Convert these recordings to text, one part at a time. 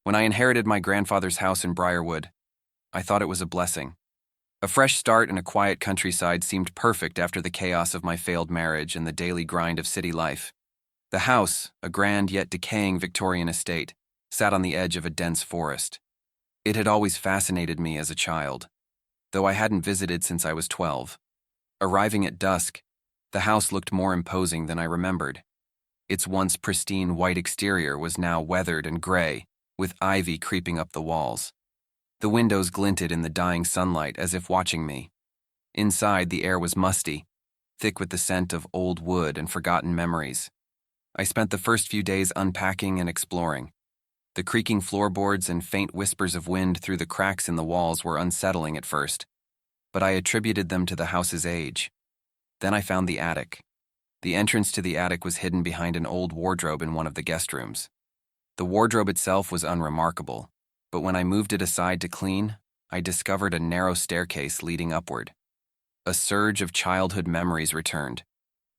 When I inherited my grandfather's house in Briarwood, I thought it was a blessing. A fresh start in a quiet countryside seemed perfect after the chaos of my failed marriage and the daily grind of city life. The house, a grand yet decaying Victorian estate, sat on the edge of a dense forest. It had always fascinated me as a child, though I hadn't visited since I was 12. Arriving at dusk, the house looked more imposing than I remembered. Its once pristine white exterior was now weathered and gray, with ivy creeping up the walls. The windows glinted in the dying sunlight as if watching me. Inside, the air was musty, thick with the scent of old wood and forgotten memories. I spent the first few days unpacking and exploring. The creaking floorboards and faint whispers of wind through the cracks in the walls were unsettling at first, but I attributed them to the house's age. Then I found the attic. The entrance to the attic was hidden behind an old wardrobe in one of the guest rooms. The wardrobe itself was unremarkable, but when I moved it aside to clean, I discovered a narrow staircase leading upward. A surge of childhood memories returned.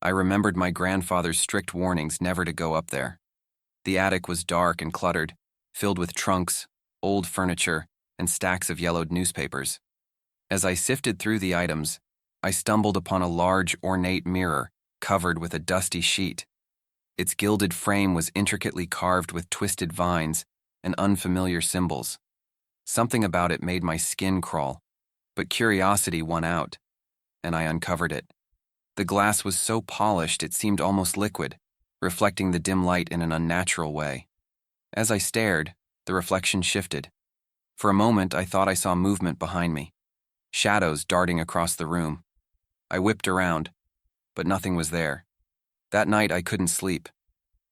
I remembered my grandfather's strict warnings never to go up there. The attic was dark and cluttered, filled with trunks, old furniture, and stacks of yellowed newspapers. As I sifted through the items, I stumbled upon a large, ornate mirror covered with a dusty sheet. Its gilded frame was intricately carved with twisted vines and unfamiliar symbols. Something about it made my skin crawl, but curiosity won out, and I uncovered it. The glass was so polished it seemed almost liquid, reflecting the dim light in an unnatural way. As I stared, the reflection shifted. For a moment, I thought I saw movement behind me, shadows darting across the room. I whipped around, but nothing was there. That night, I couldn't sleep.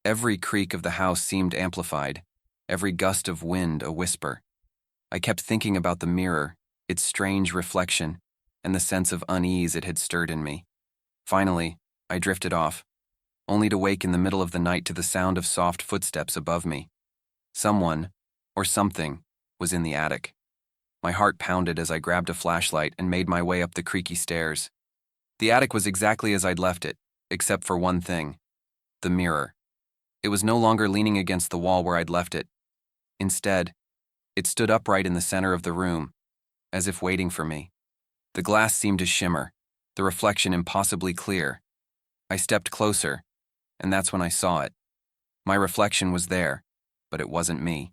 Every creak of the house seemed amplified, every gust of wind a whisper. I kept thinking about the mirror, its strange reflection, and the sense of unease it had stirred in me. Finally, I drifted off, only to wake in the middle of the night to the sound of soft footsteps above me. Someone, or something, was in the attic. My heart pounded as I grabbed a flashlight and made my way up the creaky stairs. The attic was exactly as I'd left it, except for one thing: the mirror. It was no longer leaning against the wall where I'd left it. Instead, it stood upright in the center of the room, as if waiting for me. The glass seemed to shimmer, the reflection impossibly clear. I stepped closer, and that's when I saw it. My reflection was there, but it wasn't me.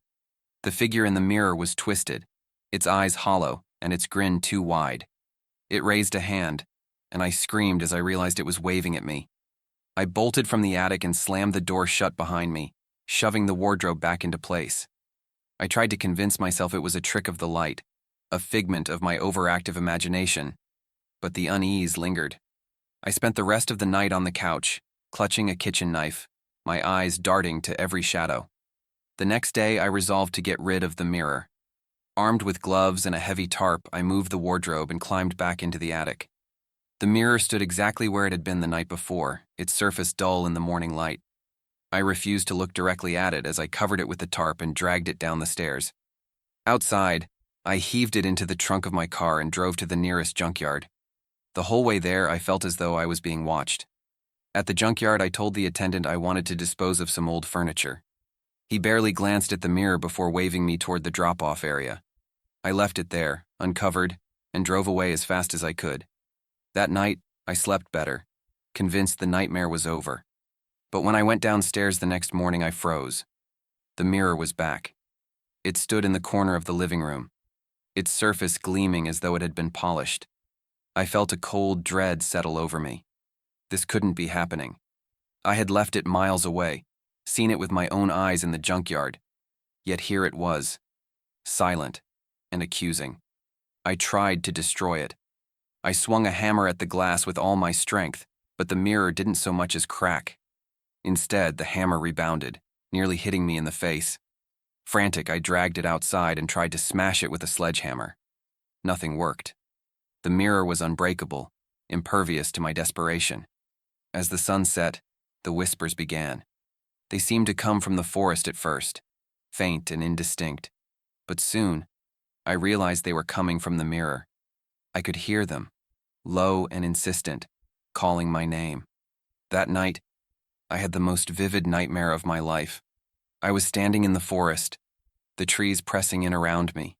The figure in the mirror was twisted, its eyes hollow, and its grin too wide. It raised a hand, and I screamed as I realized it was waving at me. I bolted from the attic and slammed the door shut behind me, shoving the wardrobe back into place. I tried to convince myself it was a trick of the light, a figment of my overactive imagination, but the unease lingered. I spent the rest of the night on the couch, clutching a kitchen knife, my eyes darting to every shadow. The next day, I resolved to get rid of the mirror. Armed with gloves and a heavy tarp, I moved the wardrobe and climbed back into the attic. The mirror stood exactly where it had been the night before, its surface dull in the morning light. I refused to look directly at it as I covered it with the tarp and dragged it down the stairs. Outside, I heaved it into the trunk of my car and drove to the nearest junkyard. The whole way there, I felt as though I was being watched. At the junkyard, I told the attendant I wanted to dispose of some old furniture. He barely glanced at the mirror before waving me toward the drop-off area. I left it there, uncovered, and drove away as fast as I could. That night, I slept better, convinced the nightmare was over. But when I went downstairs the next morning, I froze. The mirror was back. It stood in the corner of the living room, its surface gleaming as though it had been polished. I felt a cold dread settle over me. This couldn't be happening. I had left it miles away, seen it with my own eyes in the junkyard. Yet here it was, silent and accusing. I tried to destroy it. I swung a hammer at the glass with all my strength, but the mirror didn't so much as crack. Instead, the hammer rebounded, nearly hitting me in the face. Frantic, I dragged it outside and tried to smash it with a sledgehammer. Nothing worked. The mirror was unbreakable, impervious to my desperation. As the sun set, the whispers began. They seemed to come from the forest at first, faint and indistinct. But soon, I realized they were coming from the mirror. I could hear them, low and insistent, calling my name. That night, I had the most vivid nightmare of my life. I was standing in the forest, the trees pressing in around me.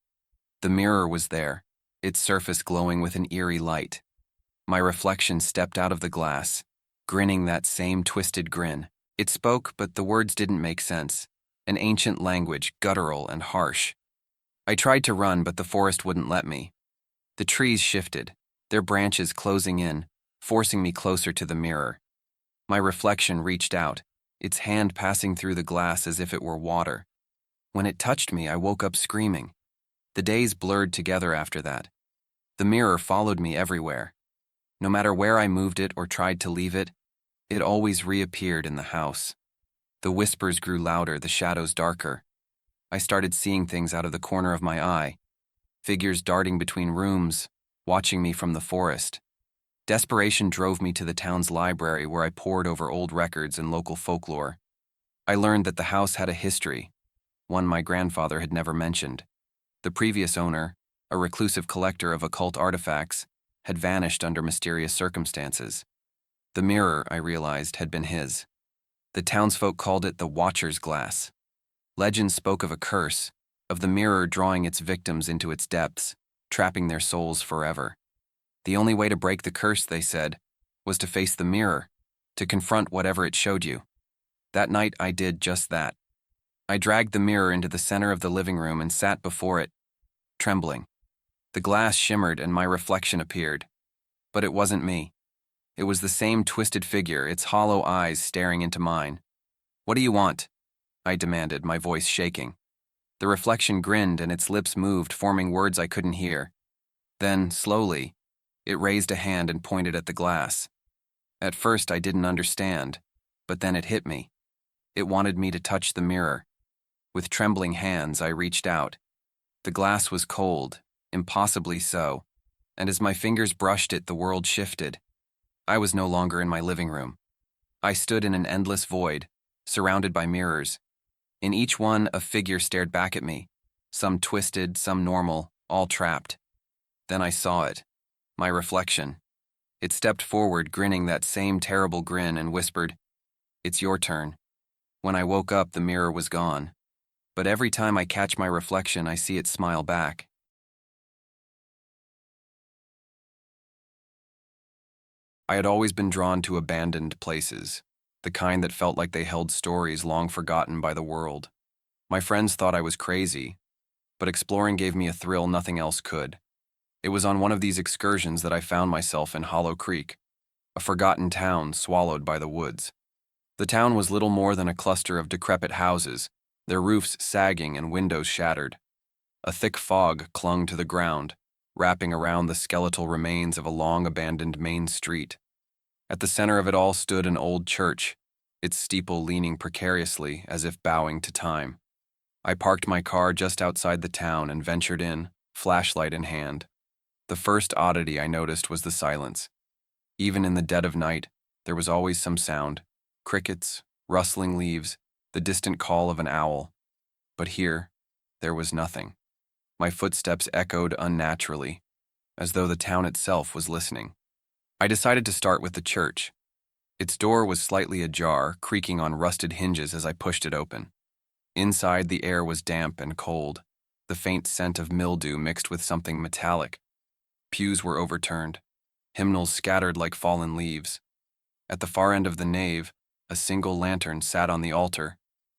The mirror was there, its surface glowing with an eerie light. My reflection stepped out of the glass, grinning that same twisted grin. It spoke, but the words didn't make sense. An ancient language, guttural and harsh. I tried to run, but the forest wouldn't let me. The trees shifted, their branches closing in, forcing me closer to the mirror. My reflection reached out, its hand passing through the glass as if it were water. When it touched me, I woke up screaming. The days blurred together after that. The mirror followed me everywhere. No matter where I moved it or tried to leave it, it always reappeared in the house. The whispers grew louder, the shadows darker. I started seeing things out of the corner of my eye, figures darting between rooms, watching me from the forest. Desperation drove me to the town's library, where I pored over old records and local folklore. I learned that the house had a history, one my grandfather had never mentioned. The previous owner, a reclusive collector of occult artifacts, had vanished under mysterious circumstances. The mirror, I realized, had been his. The townsfolk called it the Watcher's Glass. Legends spoke of a curse, of the mirror drawing its victims into its depths, trapping their souls forever. The only way to break the curse, they said, was to face the mirror, to confront whatever it showed you. That night, I did just that. I dragged the mirror into the center of the living room and sat before it, trembling. The glass shimmered and my reflection appeared. But it wasn't me. It was the same twisted figure, its hollow eyes staring into mine. "What do you want?" I demanded, my voice shaking. The reflection grinned and its lips moved, forming words I couldn't hear. Then, slowly, it raised a hand and pointed at the glass. At first, I didn't understand, but then it hit me. It wanted me to touch the mirror. With trembling hands, I reached out. The glass was cold, impossibly so, and as my fingers brushed it, the world shifted. I was no longer in my living room. I stood in an endless void, surrounded by mirrors. In each one, a figure stared back at me, some twisted, some normal, all trapped. Then I saw it, my reflection. It stepped forward, grinning that same terrible grin, and whispered, "It's your turn." When I woke up, the mirror was gone. But every time I catch my reflection, I see it smile back. I had always been drawn to abandoned places, the kind that felt like they held stories long forgotten by the world. My friends thought I was crazy, but exploring gave me a thrill nothing else could. It was on one of these excursions that I found myself in Hollow Creek, a forgotten town swallowed by the woods. The town was little more than a cluster of decrepit houses, their roofs sagging and windows shattered. A thick fog clung to the ground, wrapping around the skeletal remains of a long-abandoned main street. At the center of it all stood an old church, its steeple leaning precariously as if bowing to time. I parked my car just outside the town and ventured in, flashlight in hand. The first oddity I noticed was the silence. Even in the dead of night, there was always some sound: crickets, rustling leaves, the distant call of an owl. But here, there was nothing. My footsteps echoed unnaturally, as though the town itself was listening. I decided to start with the church. Its door was slightly ajar, creaking on rusted hinges as I pushed it open. Inside, the air was damp and cold, the faint scent of mildew mixed with something metallic. Pews were overturned, hymnals scattered like fallen leaves. At the far end of the nave, a single lantern sat on the altar,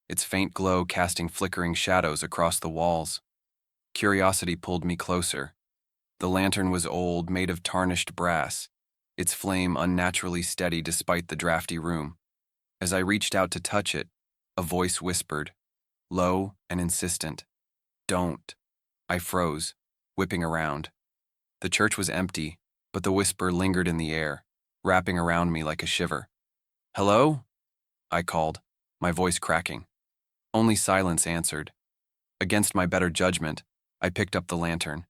its faint glow casting flickering shadows across the walls. Curiosity pulled me closer. The lantern was old, made of tarnished brass, its flame unnaturally steady despite the drafty room. As I reached out to touch it, a voice whispered, low and insistent, "Don't." I froze, whipping around. The church was empty, but the whisper lingered in the air, wrapping around me like a shiver. "Hello?" I called, my voice cracking. Only silence answered. Against my better judgment, I picked up the lantern.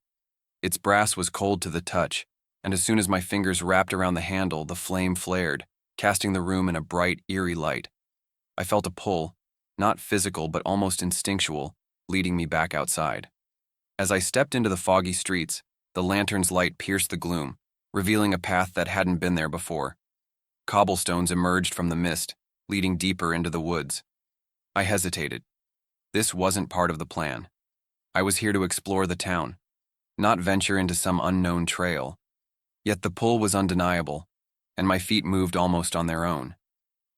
Its brass was cold to the touch, and as soon as my fingers wrapped around the handle, the flame flared, casting the room in a bright, eerie light. I felt a pull, not physical but almost instinctual, leading me back outside. As I stepped into the foggy streets, the lantern's light pierced the gloom, revealing a path that hadn't been there before. Cobblestones emerged from the mist, leading deeper into the woods. I hesitated. This wasn't part of the plan. I was here to explore the town, not venture into some unknown trail. Yet the pull was undeniable, and my feet moved almost on their own.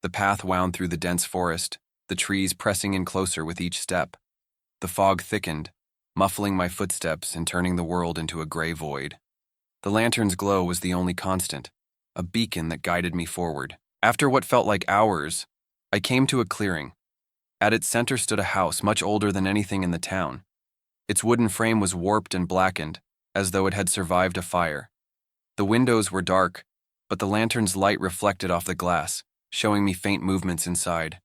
The path wound through the dense forest, the trees pressing in closer with each step. The fog thickened, muffling my footsteps and turning the world into a gray void. The lantern's glow was the only constant, a beacon that guided me forward. After what felt like hours, I came to a clearing. At its center stood a house much older than anything in the town. Its wooden frame was warped and blackened, as though it had survived a fire. The windows were dark, but the lantern's light reflected off the glass, showing me faint movements inside.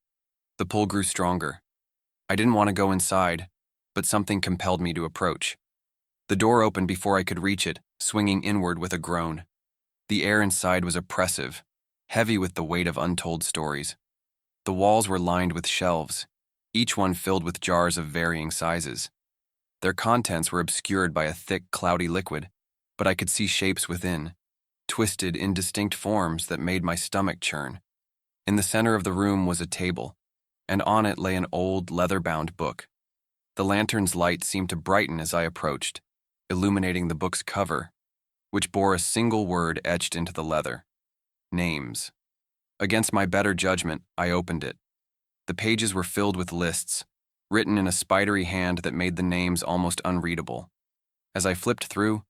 The pull grew stronger. I didn't want to go inside, but something compelled me to approach. The door opened before I could reach it, swinging inward with a groan. The air inside was oppressive, heavy with the weight of untold stories. The walls were lined with shelves, each one filled with jars of varying sizes. Their contents were obscured by a thick, cloudy liquid, but I could see shapes within, twisted, indistinct forms that made my stomach churn. In the center of the room was a table, and on it lay an old, leather-bound book. The lantern's light seemed to brighten as I approached, illuminating the book's cover, which bore a single word etched into the leather: names. Against my better judgment, I opened it. The pages were filled with lists, written in a spidery hand that made the names almost unreadable. As I flipped through,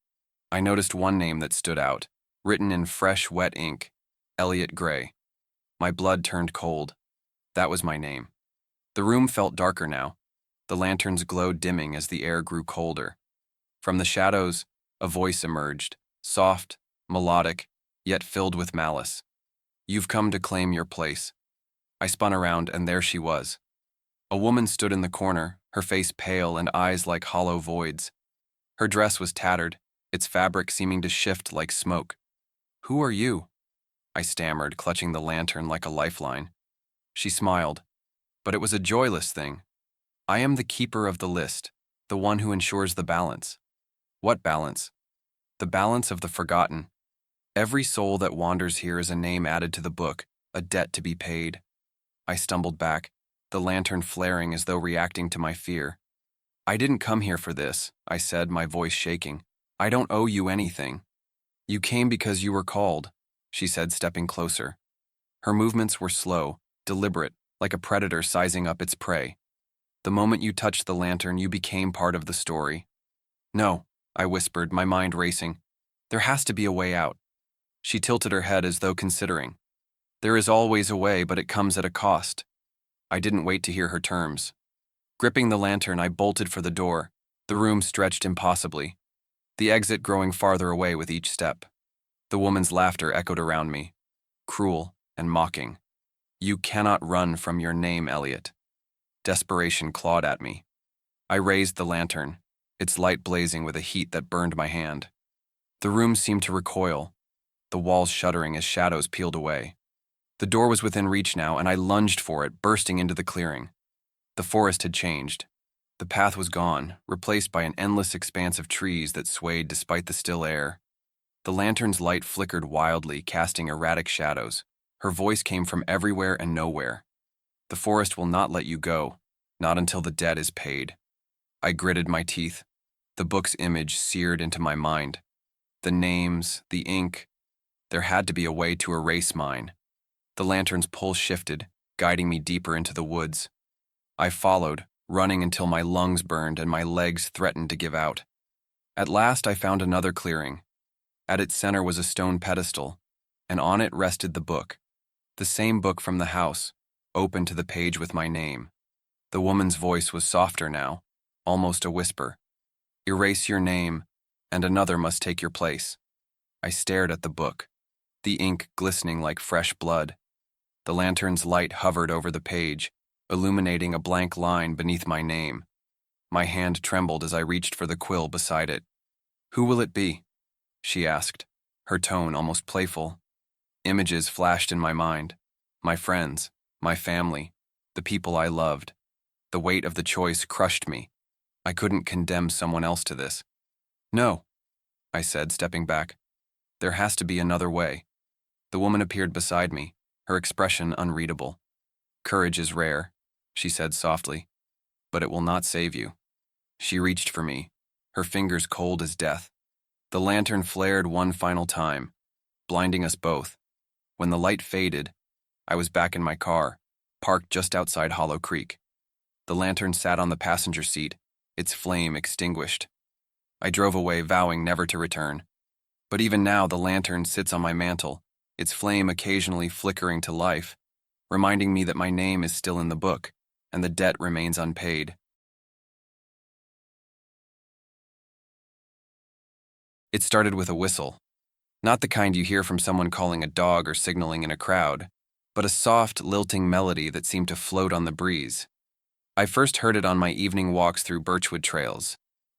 I noticed one name that stood out, written in fresh, wet ink: Elliot Gray. My blood turned cold. That was my name. The room felt darker now, the lantern's glow dimming as the air grew colder. From the shadows, a voice emerged, soft, melodic, yet filled with malice. "You've come to claim your place." I spun around, and there she was. A woman stood in the corner, her face pale and eyes like hollow voids. Her dress was tattered, its fabric seeming to shift like smoke. "Who are you?" I stammered, clutching the lantern like a lifeline. She smiled, but it was a joyless thing. "I am the keeper of the list, the one who ensures the balance." "What balance?" "The balance of the forgotten. Every soul that wanders here is a name added to the book, a debt to be paid." I stumbled back, the lantern flaring as though reacting to my fear. "I didn't come here for this," I said, my voice shaking. "I don't owe you anything." "You came because you were called," she said, stepping closer. Her movements were slow, deliberate, like a predator sizing up its prey. "The moment you touched the lantern, you became part of the story." "No," I whispered, my mind racing. "There has to be a way out." She tilted her head as though considering. "There is always a way, but it comes at a cost." I didn't wait to hear her terms. Gripping the lantern, I bolted for the door. The room stretched impossibly, the exit growing farther away with each step. The woman's laughter echoed around me, cruel and mocking. "You cannot run from your name, Elliot." Desperation clawed at me. I raised the lantern, its light blazing with a heat that burned my hand. The room seemed to recoil, the walls shuddering as shadows peeled away. The door was within reach now, and I lunged for it, bursting into the clearing. The forest had changed. The path was gone, replaced by an endless expanse of trees that swayed despite the still air. The lantern's light flickered wildly, casting erratic shadows. Her voice came from everywhere and nowhere. "The forest will not let you go, not until the debt is paid." I gritted my teeth. The book's image seared into my mind. The names, the ink. There had to be a way to erase mine. The lantern's pull shifted, guiding me deeper into the woods. I followed, running until my lungs burned and my legs threatened to give out. At last I found another clearing. At its center was a stone pedestal, and on it rested the book. The same book from the house, open to the page with my name. The woman's voice was softer now, almost a whisper. "Erase your name, and another must take your place." I stared at the book, the ink glistening like fresh blood. The lantern's light hovered over the page, illuminating a blank line beneath my name. My hand trembled as I reached for the quill beside it. "Who will it be?" she asked, her tone almost playful. Images flashed in my mind. My friends, my family, the people I loved. The weight of the choice crushed me. I couldn't condemn someone else to this. "No," I said, stepping back. "There has to be another way." The woman appeared beside me, her expression unreadable. "Courage is rare," she said softly, "but it will not save you." She reached for me, her fingers cold as death. The lantern flared one final time, blinding us both. When the light faded, I was back in my car, parked just outside Hollow Creek. The lantern sat on the passenger seat, its flame extinguished. I drove away, vowing never to return. But even now, the lantern sits on my mantel, its flame occasionally flickering to life, reminding me that my name is still in the book, and the debt remains unpaid. It started with a whistle. Not the kind you hear from someone calling a dog or signaling in a crowd, but a soft, lilting melody that seemed to float on the breeze. I first heard it on my evening walks through birchwood trails,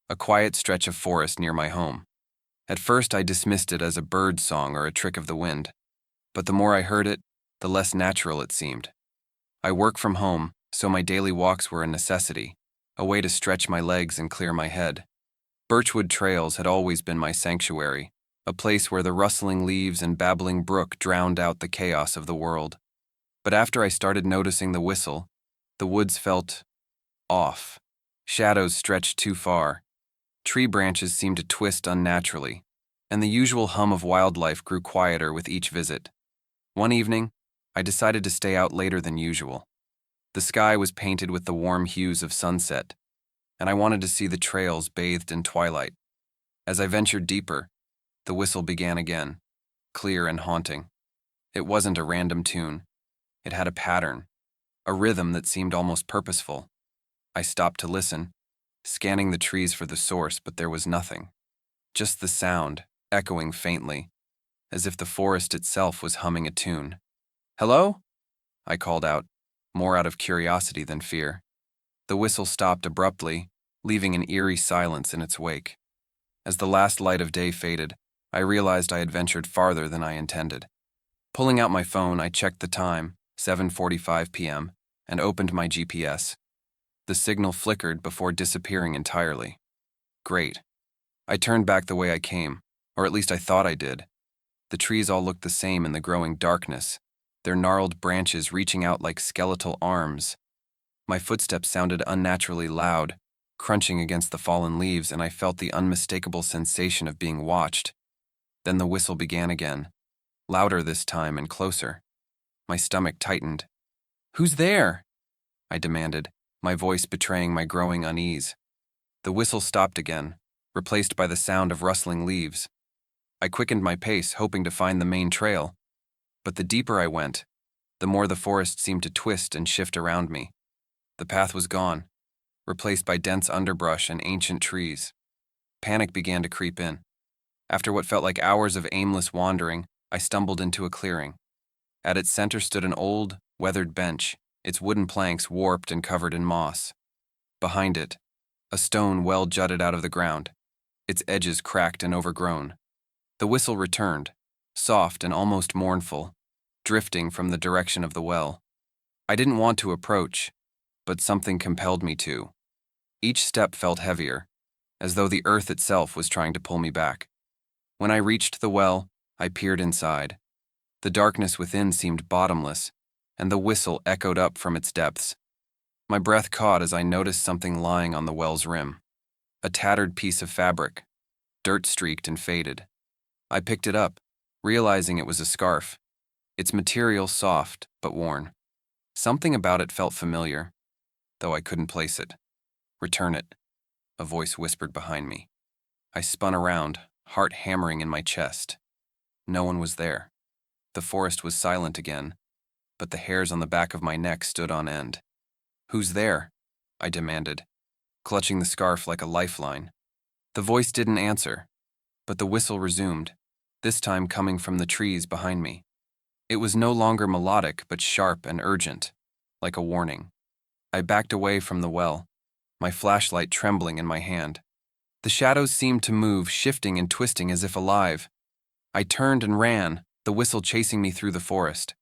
a quiet stretch of forest near my home. At first, I dismissed it as a bird song or a trick of the wind, but the more I heard it, the less natural it seemed. I work from home, so my daily walks were a necessity, a way to stretch my legs and clear my head. Birchwood trails had always been my sanctuary, a place where the rustling leaves and babbling brook drowned out the chaos of the world. But after I started noticing the whistle, the woods felt off. Shadows stretched too far. Tree branches seemed to twist unnaturally, and the usual hum of wildlife grew quieter with each visit. One evening, I decided to stay out later than usual. The sky was painted with the warm hues of sunset, and I wanted to see the trails bathed in twilight. As I ventured deeper, the whistle began again, clear and haunting. It wasn't a random tune. It had a pattern, a rhythm that seemed almost purposeful. I stopped to listen, scanning the trees for the source, but there was nothing. Just the sound, echoing faintly, as if the forest itself was humming a tune. "Hello?" I called out, more out of curiosity than fear. The whistle stopped abruptly, leaving an eerie silence in its wake. As the last light of day faded, I realized I had ventured farther than I intended. Pulling out my phone, I checked the time, 7:45 p.m., and opened my GPS. The signal flickered before disappearing entirely. Great. I turned back the way I came, or at least I thought I did. The trees all looked the same in the growing darkness, their gnarled branches reaching out like skeletal arms. My footsteps sounded unnaturally loud, crunching against the fallen leaves, and I felt the unmistakable sensation of being watched. Then the whistle began again, louder this time and closer. My stomach tightened. "Who's there?" I demanded, my voice betraying my growing unease. The whistle stopped again, replaced by the sound of rustling leaves. I quickened my pace, hoping to find the main trail. But the deeper I went, the more the forest seemed to twist and shift around me. The path was gone, replaced by dense underbrush and ancient trees. Panic began to creep in. After what felt like hours of aimless wandering, I stumbled into a clearing. At its center stood an old, weathered bench, its wooden planks warped and covered in moss. Behind it, a stone well jutted out of the ground, its edges cracked and overgrown. The whistle returned, soft and almost mournful, drifting from the direction of the well. I didn't want to approach, but something compelled me to. Each step felt heavier, as though the earth itself was trying to pull me back. When I reached the well, I peered inside. The darkness within seemed bottomless, and the whistle echoed up from its depths. My breath caught as I noticed something lying on the well's rim. A tattered piece of fabric, dirt-streaked and faded. I picked it up, realizing it was a scarf, its material soft but worn. Something about it felt familiar, though I couldn't place it. "Return it," a voice whispered behind me. I spun around, heart hammering in my chest. No one was there. The forest was silent again, but the hairs on the back of my neck stood on end. "Who's there?" I demanded, clutching the scarf like a lifeline. The voice didn't answer, but the whistle resumed, this time coming from the trees behind me. It was no longer melodic, but sharp and urgent, like a warning. I backed away from the well, my flashlight trembling in my hand. The shadows seemed to move, shifting and twisting as if alive. I turned and ran, the whistle chasing me through the forest.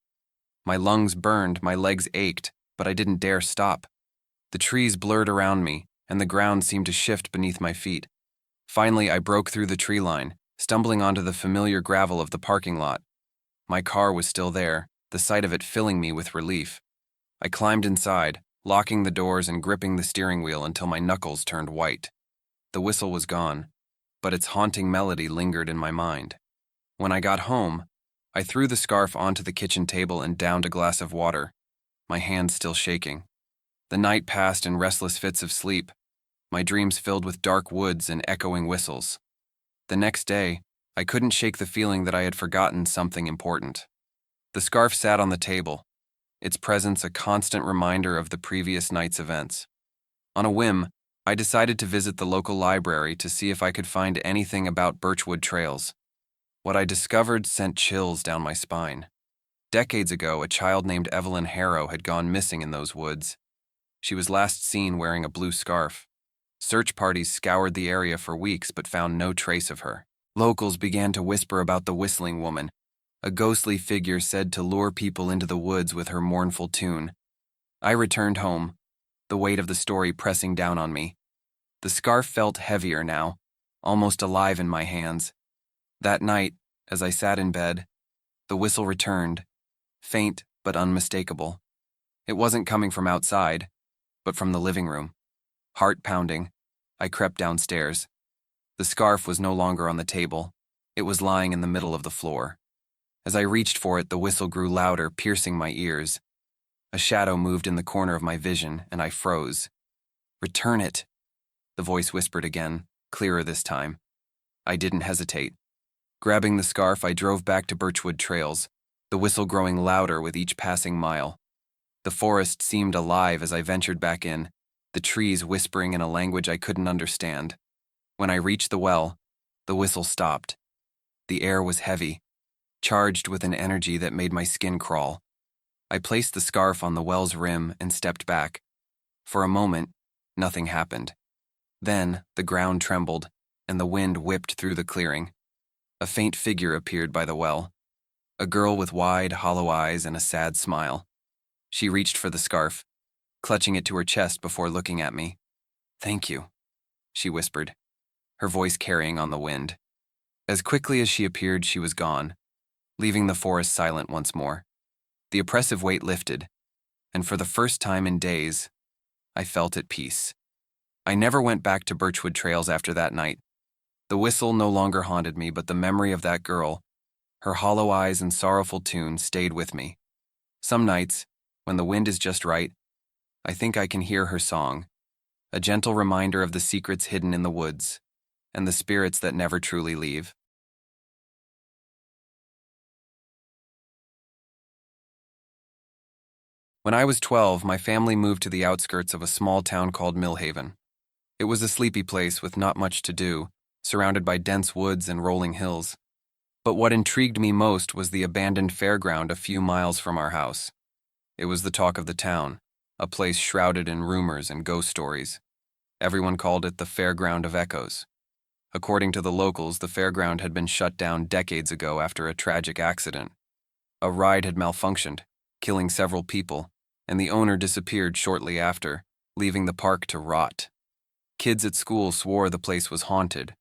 My lungs burned, my legs ached, but I didn't dare stop. The trees blurred around me, and the ground seemed to shift beneath my feet. Finally, I broke through the tree line, stumbling onto the familiar gravel of the parking lot. My car was still there, the sight of it filling me with relief. I climbed inside, locking the doors and gripping the steering wheel until my knuckles turned white. The whistle was gone, but its haunting melody lingered in my mind. When I got home, I threw the scarf onto the kitchen table and downed a glass of water, my hands still shaking. The night passed in restless fits of sleep, my dreams filled with dark woods and echoing whistles. The next day, I couldn't shake the feeling that I had forgotten something important. The scarf sat on the table, its presence a constant reminder of the previous night's events. On a whim, I decided to visit the local library to see if I could find anything about Birchwood trails. What I discovered sent chills down my spine. Decades ago, a child named Evelyn Harrow had gone missing in those woods. She was last seen wearing a blue scarf. Search parties scoured the area for weeks but found no trace of her. Locals began to whisper about the whistling woman, a ghostly figure said to lure people into the woods with her mournful tune. I returned home, the weight of the story pressing down on me. The scarf felt heavier now, almost alive in my hands. That night, as I sat in bed, the whistle returned, faint but unmistakable. It wasn't coming from outside, but from the living room. Heart pounding, I crept downstairs. The scarf was no longer on the table. It was lying in the middle of the floor. As I reached for it, the whistle grew louder, piercing my ears. A shadow moved in the corner of my vision, and I froze. "Return it," the voice whispered again, clearer this time. I didn't hesitate. Grabbing the scarf, I drove back to Birchwood Trails, the whistle growing louder with each passing mile. The forest seemed alive as I ventured back in, the trees whispering in a language I couldn't understand. When I reached the well, the whistle stopped. The air was heavy, charged with an energy that made my skin crawl. I placed the scarf on the well's rim and stepped back. For a moment, nothing happened. Then, the ground trembled, and the wind whipped through the clearing. A faint figure appeared by the well, a girl with wide, hollow eyes and a sad smile. She reached for the scarf, clutching it to her chest before looking at me. "Thank you," she whispered, her voice carrying on the wind. As quickly as she appeared, she was gone, leaving the forest silent once more. The oppressive weight lifted, and for the first time in days, I felt at peace. I never went back to Birchwood Trails after that night. The whistle no longer haunted me, but the memory of that girl, her hollow eyes and sorrowful tune, stayed with me. Some nights, when the wind is just right, I think I can hear her song, a gentle reminder of the secrets hidden in the woods, and the spirits that never truly leave. When I was 12, my family moved to the outskirts of a small town called Millhaven. It was a sleepy place with not much to do, surrounded by dense woods and rolling hills. But what intrigued me most was the abandoned fairground a few miles from our house. It was the talk of the town, a place shrouded in rumors and ghost stories. Everyone called it the Fairground of Echoes. According to the locals, the fairground had been shut down decades ago after a tragic accident. A ride had malfunctioned, killing several people, and the owner disappeared shortly after, leaving the park to rot. Kids at school swore the place was haunted.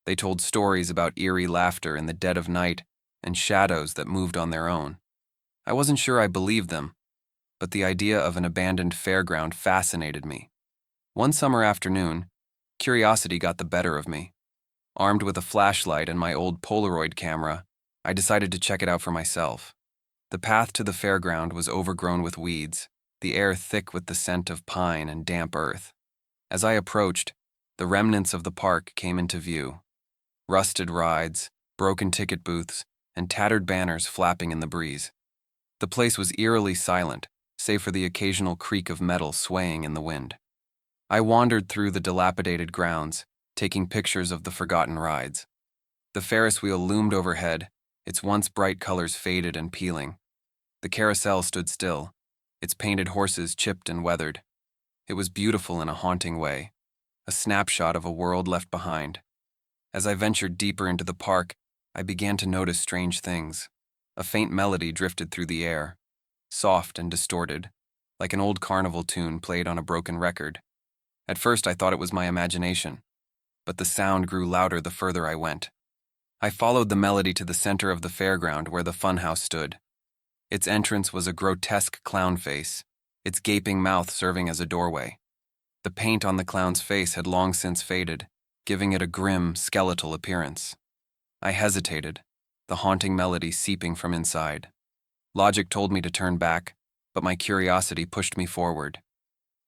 They told stories about eerie laughter in the dead of night and shadows that moved on their own. I wasn't sure I believed them, but the idea of an abandoned fairground fascinated me. One summer afternoon, curiosity got the better of me. Armed with a flashlight and my old Polaroid camera, I decided to check it out for myself. The path to the fairground was overgrown with weeds, the air thick with the scent of pine and damp earth. As I approached, the remnants of the park came into view. Rusted rides, broken ticket booths, and tattered banners flapping in the breeze. The place was eerily silent, save for the occasional creak of metal swaying in the wind. I wandered through the dilapidated grounds, taking pictures of the forgotten rides. The Ferris wheel loomed overhead, its once bright colors faded and peeling. The carousel stood still, its painted horses chipped and weathered. It was beautiful in a haunting way, a snapshot of a world left behind. As I ventured deeper into the park, I began to notice strange things. A faint melody drifted through the air, soft and distorted, like an old carnival tune played on a broken record. At first I thought it was my imagination, but the sound grew louder the further I went. I followed the melody to the center of the fairground where the funhouse stood. Its entrance was a grotesque clown face, its gaping mouth serving as a doorway. The paint on the clown's face had long since faded, giving it a grim, skeletal appearance. I hesitated, the haunting melody seeping from inside. Logic told me to turn back, but my curiosity pushed me forward.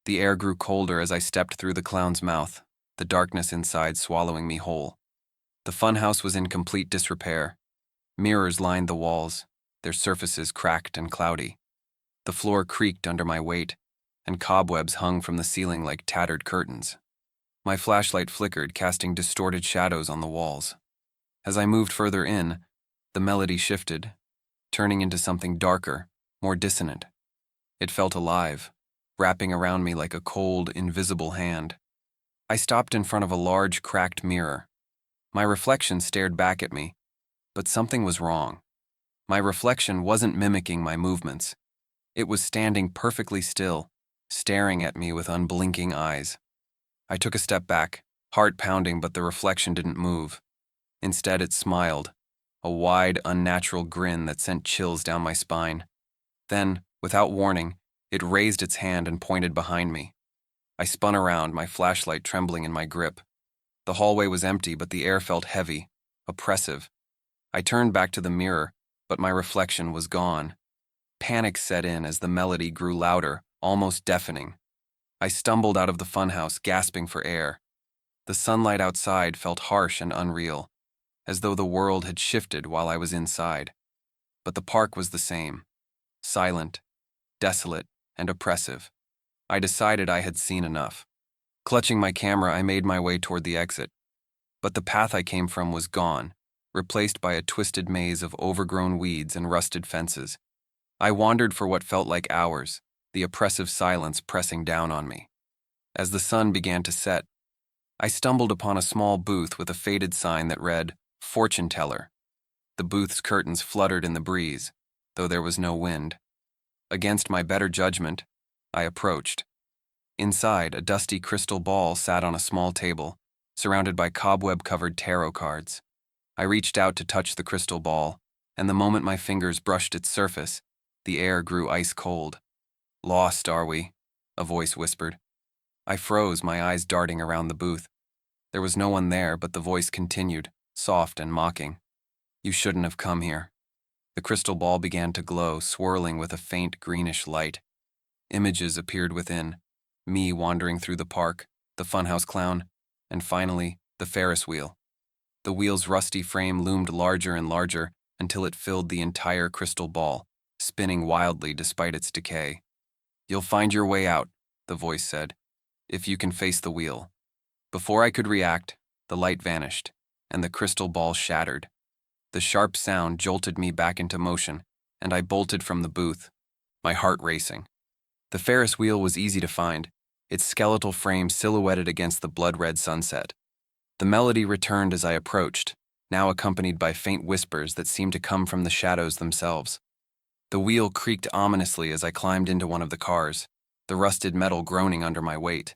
The air grew colder as I stepped through the clown's mouth, the darkness inside swallowing me whole. The funhouse was in complete disrepair. Mirrors lined the walls, their surfaces cracked and cloudy. The floor creaked under my weight, and cobwebs hung from the ceiling like tattered curtains. My flashlight flickered, casting distorted shadows on the walls. As I moved further in, the melody shifted, turning into something darker, more dissonant. It felt alive, wrapping around me like a cold, invisible hand. I stopped in front of a large, cracked mirror. My reflection stared back at me, but something was wrong. My reflection wasn't mimicking my movements. It was standing perfectly still, staring at me with unblinking eyes. I took a step back, heart pounding, but the reflection didn't move. Instead, it smiled, a wide, unnatural grin that sent chills down my spine. Then, without warning, it raised its hand and pointed behind me. I spun around, my flashlight trembling in my grip. The hallway was empty, but the air felt heavy, oppressive. I turned back to the mirror, but my reflection was gone. Panic set in as the melody grew louder, almost deafening. I stumbled out of the funhouse, gasping for air. The sunlight outside felt harsh and unreal, as though the world had shifted while I was inside. But the park was the same, silent, desolate, and oppressive. I decided I had seen enough. Clutching my camera, I made my way toward the exit. But the path I came from was gone, replaced by a twisted maze of overgrown weeds and rusted fences. I wandered for what felt like hours, the oppressive silence pressing down on me. As the sun began to set, I stumbled upon a small booth with a faded sign that read, "Fortune Teller." The booth's curtains fluttered in the breeze, though there was no wind. Against my better judgment, I approached. Inside, a dusty crystal ball sat on a small table, surrounded by cobweb-covered tarot cards. I reached out to touch the crystal ball, and the moment my fingers brushed its surface, the air grew ice cold. "Lost, are we?" a voice whispered. I froze, my eyes darting around the booth. There was no one there, but the voice continued, soft and mocking. "You shouldn't have come here." The crystal ball began to glow, swirling with a faint greenish light. Images appeared within, me wandering through the park, the funhouse clown, and finally, the Ferris wheel. The wheel's rusty frame loomed larger and larger until it filled the entire crystal ball, spinning wildly despite its decay. "You'll find your way out," the voice said, "if you can face the wheel." Before I could react, the light vanished, and the crystal ball shattered. The sharp sound jolted me back into motion, and I bolted from the booth, my heart racing. The Ferris wheel was easy to find, its skeletal frame silhouetted against the blood-red sunset. The melody returned as I approached, now accompanied by faint whispers that seemed to come from the shadows themselves. The wheel creaked ominously as I climbed into one of the cars, the rusted metal groaning under my weight.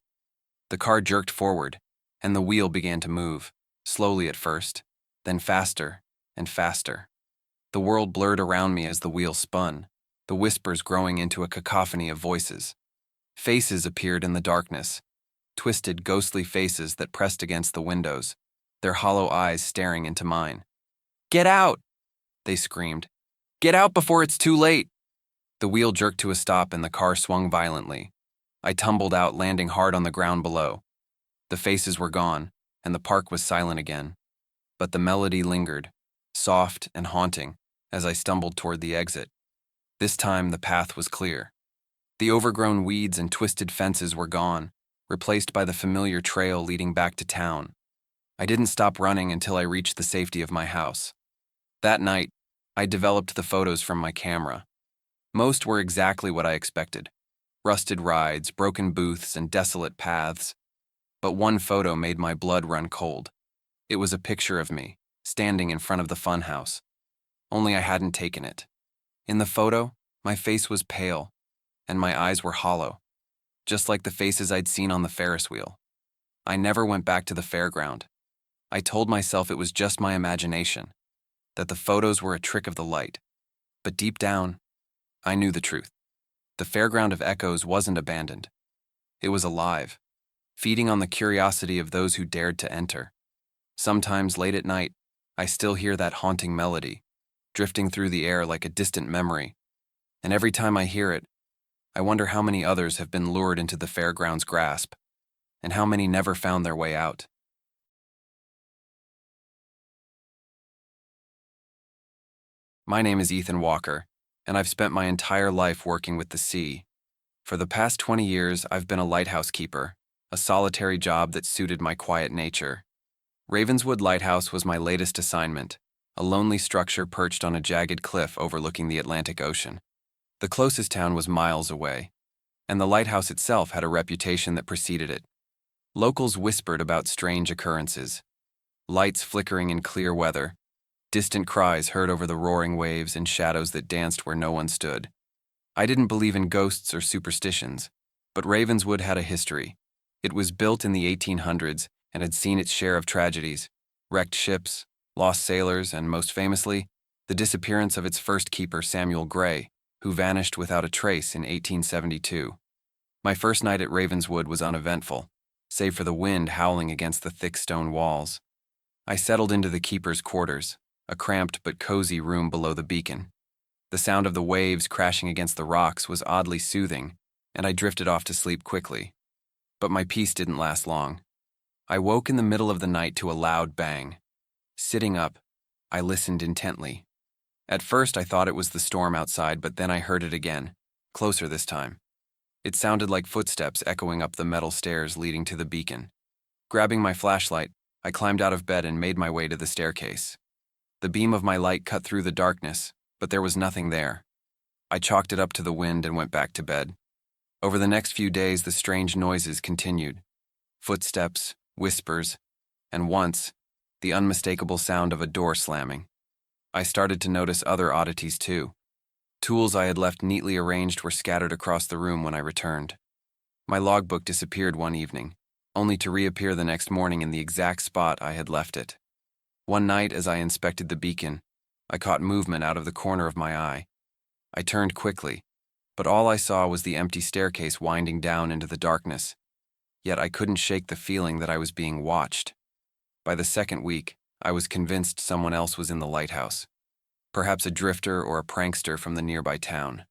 The car jerked forward, and the wheel began to move, slowly at first, then faster and faster. The world blurred around me as the wheel spun, the whispers growing into a cacophony of voices. Faces appeared in the darkness, twisted, ghostly faces that pressed against the windows, their hollow eyes staring into mine. "Get out!" they screamed. "Get out before it's too late!" The wheel jerked to a stop and the car swung violently. I tumbled out, landing hard on the ground below. The faces were gone, and the park was silent again. But the melody lingered, soft and haunting, as I stumbled toward the exit. This time the path was clear. The overgrown weeds and twisted fences were gone, replaced by the familiar trail leading back to town. I didn't stop running until I reached the safety of my house. That night, I developed the photos from my camera. Most were exactly what I expected: rusted rides, broken booths, and desolate paths. But one photo made my blood run cold. It was a picture of me, standing in front of the funhouse. Only I hadn't taken it. In the photo, my face was pale, and my eyes were hollow, just like the faces I'd seen on the Ferris wheel. I never went back to the fairground. I told myself it was just my imagination, that the photos were a trick of the light. But deep down, I knew the truth. The fairground of echoes wasn't abandoned. It was alive, feeding on the curiosity of those who dared to enter. Sometimes late at night, I still hear that haunting melody, drifting through the air like a distant memory. And every time I hear it, I wonder how many others have been lured into the fairground's grasp, and how many never found their way out. My name is Ethan Walker, and I've spent my entire life working with the sea. For the past 20 years, I've been a lighthouse keeper, a solitary job that suited my quiet nature. Ravenswood Lighthouse was my latest assignment, a lonely structure perched on a jagged cliff overlooking the Atlantic Ocean. The closest town was miles away, and the lighthouse itself had a reputation that preceded it. Locals whispered about strange occurrences, lights flickering in clear weather, distant cries heard over the roaring waves, and shadows that danced where no one stood. I didn't believe in ghosts or superstitions, but Ravenswood had a history. It was built in the 1800s and had seen its share of tragedies, wrecked ships, lost sailors, and most famously, the disappearance of its first keeper, Samuel Gray, who vanished without a trace in 1872. My first night at Ravenswood was uneventful, save for the wind howling against the thick stone walls. I settled into the keeper's quarters, a cramped but cozy room below the beacon. The sound of the waves crashing against the rocks was oddly soothing, and I drifted off to sleep quickly. But my peace didn't last long. I woke in the middle of the night to a loud bang. Sitting up, I listened intently. At first I thought it was the storm outside, but then I heard it again, closer this time. It sounded like footsteps echoing up the metal stairs leading to the beacon. Grabbing my flashlight, I climbed out of bed and made my way to the staircase. The beam of my light cut through the darkness, but there was nothing there. I chalked it up to the wind and went back to bed. Over the next few days, the strange noises continued. Footsteps, whispers, and once, the unmistakable sound of a door slamming. I started to notice other oddities too. Tools I had left neatly arranged were scattered across the room when I returned. My logbook disappeared one evening, only to reappear the next morning in the exact spot I had left it. One night, as I inspected the beacon, I caught movement out of the corner of my eye. I turned quickly, but all I saw was the empty staircase winding down into the darkness. Yet I couldn't shake the feeling that I was being watched. By the second week, I was convinced someone else was in the lighthouse. Perhaps a drifter or a prankster from the nearby town.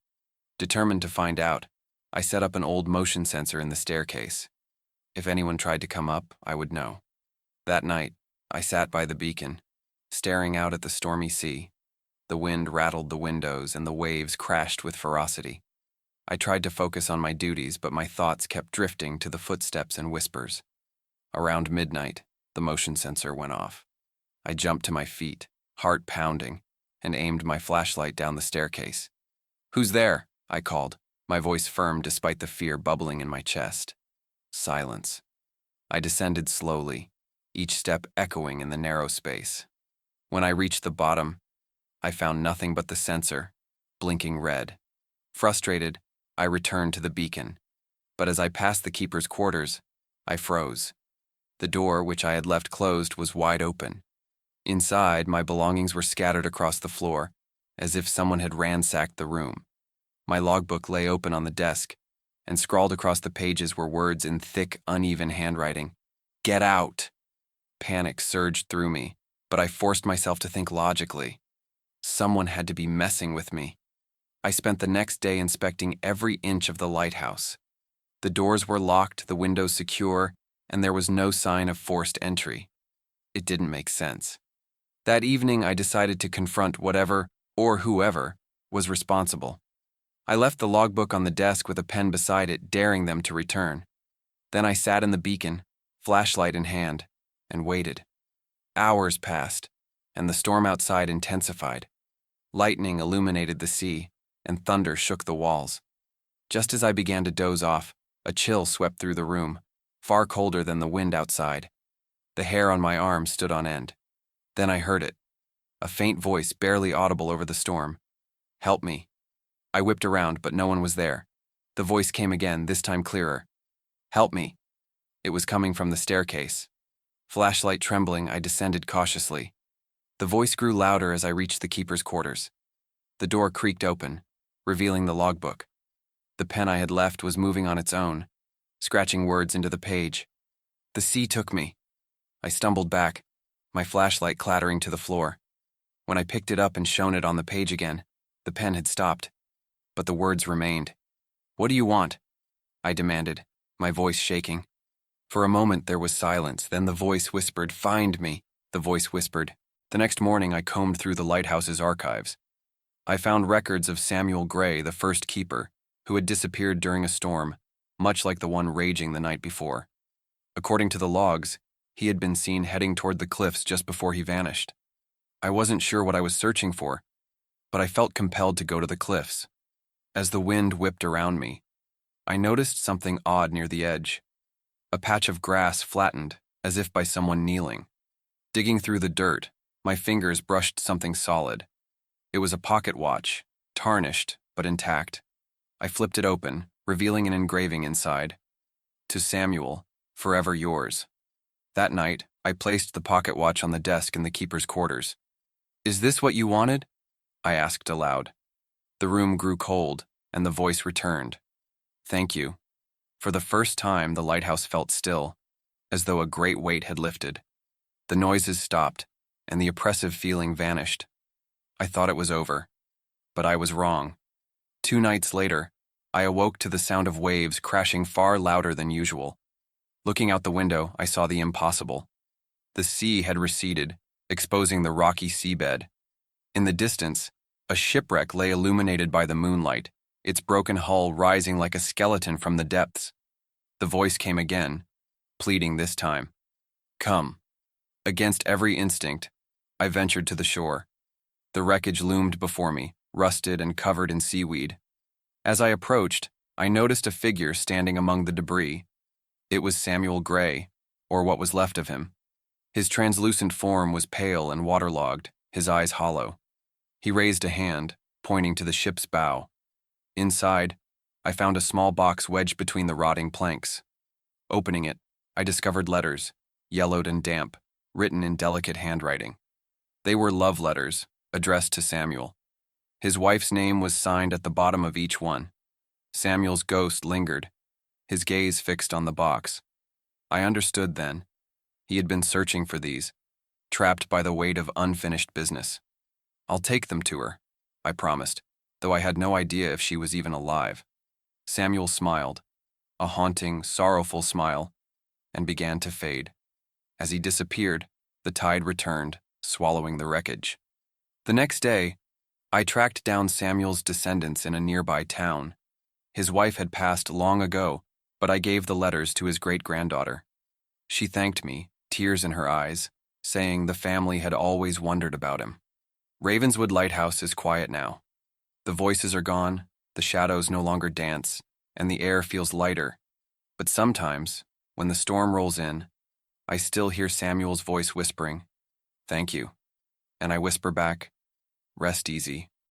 Determined to find out, I set up an old motion sensor in the staircase. If anyone tried to come up, I would know. That night, I sat by the beacon, staring out at the stormy sea. The wind rattled the windows and the waves crashed with ferocity. I tried to focus on my duties, but my thoughts kept drifting to the footsteps and whispers. Around midnight, the motion sensor went off. I jumped to my feet, heart pounding, and aimed my flashlight down the staircase. "Who's there?" I called, my voice firm despite the fear bubbling in my chest. Silence. I descended slowly, each step echoing in the narrow space. When I reached the bottom, I found nothing but the sensor, blinking red. Frustrated, I returned to the beacon. But as I passed the keeper's quarters, I froze. The door, which I had left closed, was wide open. Inside, my belongings were scattered across the floor, as if someone had ransacked the room. My logbook lay open on the desk, and scrawled across the pages were words in thick, uneven handwriting. "Get out!" Panic surged through me, but I forced myself to think logically. Someone had to be messing with me. I spent the next day inspecting every inch of the lighthouse. The doors were locked, the windows secure, and there was no sign of forced entry. It didn't make sense. That evening, I decided to confront whatever, or whoever, was responsible. I left the logbook on the desk with a pen beside it, daring them to return. Then I sat in the beacon, flashlight in hand, and waited. Hours passed, and the storm outside intensified. Lightning illuminated the sea, and thunder shook the walls. Just as I began to doze off, a chill swept through the room, far colder than the wind outside. The hair on my arm stood on end. Then I heard it, a faint voice barely audible over the storm. "Help me." I whipped around, but no one was there. The voice came again, this time clearer. "Help me." It was coming from the staircase. Flashlight trembling, I descended cautiously. The voice grew louder as I reached the keeper's quarters. The door creaked open, revealing the logbook. The pen I had left was moving on its own, scratching words into the page. The sea took me. I stumbled back, my flashlight clattering to the floor. When I picked it up and shone it on the page again, the pen had stopped, but the words remained. "What do you want?" I demanded, my voice shaking. For a moment there was silence, then the voice whispered, "Find me," the voice whispered. The next morning I combed through the lighthouse's archives. I found records of Samuel Gray, the first keeper, who had disappeared during a storm, much like the one raging the night before. According to the logs, he had been seen heading toward the cliffs just before he vanished. I wasn't sure what I was searching for, but I felt compelled to go to the cliffs. As the wind whipped around me, I noticed something odd near the edge. A patch of grass flattened, as if by someone kneeling. Digging through the dirt, my fingers brushed something solid. It was a pocket watch, tarnished but intact. I flipped it open, revealing an engraving inside. "To Samuel, forever yours." That night, I placed the pocket watch on the desk in the keeper's quarters. "Is this what you wanted?" I asked aloud. The room grew cold, and the voice returned. "Thank you." For the first time, the lighthouse felt still, as though a great weight had lifted. The noises stopped, and the oppressive feeling vanished. I thought it was over, but I was wrong. 2 nights later, I awoke to the sound of waves crashing far louder than usual. Looking out the window, I saw the impossible. The sea had receded, exposing the rocky seabed. In the distance, a shipwreck lay illuminated by the moonlight, its broken hull rising like a skeleton from the depths. The voice came again, pleading this time. "Come." Against every instinct, I ventured to the shore. The wreckage loomed before me, rusted and covered in seaweed. As I approached, I noticed a figure standing among the debris. It was Samuel Gray, or what was left of him. His translucent form was pale and waterlogged, his eyes hollow. He raised a hand, pointing to the ship's bow. Inside, I found a small box wedged between the rotting planks. Opening it, I discovered letters, yellowed and damp, written in delicate handwriting. They were love letters, addressed to Samuel. His wife's name was signed at the bottom of each one. Samuel's ghost lingered, his gaze fixed on the box. I understood then. He had been searching for these, trapped by the weight of unfinished business. "I'll take them to her," I promised, though I had no idea if she was even alive. Samuel smiled, a haunting, sorrowful smile, and began to fade. As he disappeared, the tide returned, swallowing the wreckage. The next day, I tracked down Samuel's descendants in a nearby town. His wife had passed long ago, but I gave the letters to his great-granddaughter. She thanked me, tears in her eyes, saying the family had always wondered about him. Ravenswood Lighthouse is quiet now. The voices are gone, the shadows no longer dance, and the air feels lighter. But sometimes, when the storm rolls in, I still hear Samuel's voice whispering, "Thank you." And I whisper back, "Rest easy."